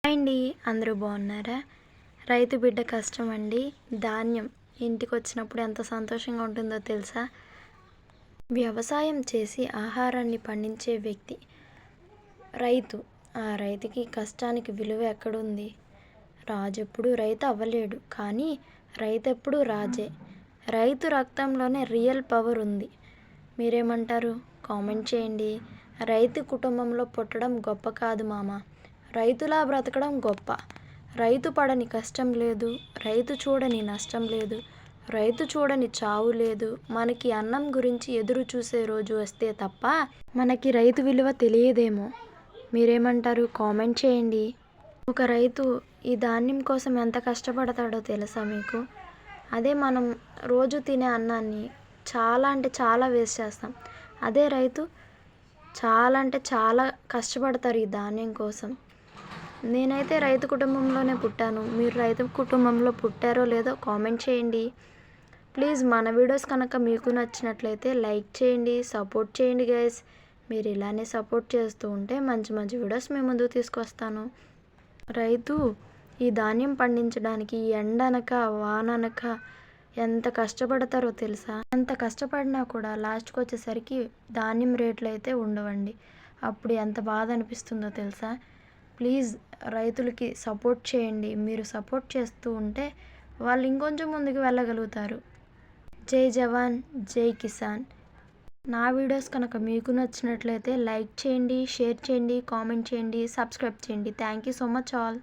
Hi అండి. అందరూ బాగున్నారా? రైతు బిడ్డ కష్టం అండి. ధాన్యం ఇంటికొచ్చినప్పుడు ఎంత సంతోషంగా ఉంటుందో తెలుసా? వ్యవసాయం చేసి ఆహారాన్ని పండించే వ్యక్తి రైతు. ఆ రైతుకి కష్టానికి విలువ ఎక్కడుంది? రాజెప్పుడు రైతు అవ్వలేడు, కానీ రైతెప్పుడు రాజే. రైతు రక్తంలోనే రియల్ పవర్ ఉంది. మీరేమంటారు? కామెంట్ చేయండి. రైతు కుటుంబంలో పుట్టడం గొప్ప కాదు మామ, రైతులా బ్రతకడం గొప్ప. రైతు పడని కష్టం లేదు, రైతు చూడని నష్టం లేదు, రైతు చూడని చావు లేదు. మనకి అన్నం గురించి ఎదురు చూసే రోజు వస్తే తప్ప మనకి రైతు విలువ తెలియదేమో. మీరేమంటారు? కామెంట్ చేయండి. ఒక రైతు ఈ ధాన్యం కోసం ఎంత కష్టపడతాడో తెలుసా మీకు? అదే మనం రోజు తినే అన్నాన్ని చాలా అంటే చాలా వేస్ట్ చేస్తాం. అదే రైతు చాలా అంటే చాలా కష్టపడతారు ఈ ధాన్యం కోసం. నేనైతే రైతు కుటుంబంలోనే పుట్టాను. మీరు రైతు కుటుంబంలో పుట్టారో లేదో కామెంట్ చేయండి. ప్లీజ్ మన వీడియోస్ కనుక మీకు నచ్చినట్లయితే లైక్ చేయండి, సపోర్ట్ చేయండి గైస్. మీరు ఇలానే సపోర్ట్ చేస్తూ ఉంటే మంచి మంచి వీడియోస్ మీ ముందుకు తీసుకొస్తాను. రైతు ఈ ధాన్యం పండించడానికి ఎండనక వాననక ఎంత కష్టపడతారో తెలుసా? ఎంత కష్టపడినా కూడా లాస్ట్కి వచ్చేసరికి ధాన్యం రేట్లు అయితే ఉండవండి. అప్పుడు ఎంత బాధ అనిపిస్తుందో తెలుసా? ప్లీజ్ రైతులకి సపోర్ట్ చేయండి. మీరు సపోర్ట్ చేస్తూ ఉంటే వాళ్ళు ఇంకొంచెం ముందుకు వెళ్ళగలుగుతారు. జై జవాన్, జై కిసాన్. నా వీడియోస్ కనుక మీకు నచ్చినట్లయితే లైక్ చేయండి, షేర్ చేయండి, కామెంట్ చేయండి, సబ్స్క్రైబ్ చేయండి. Thank you so much all.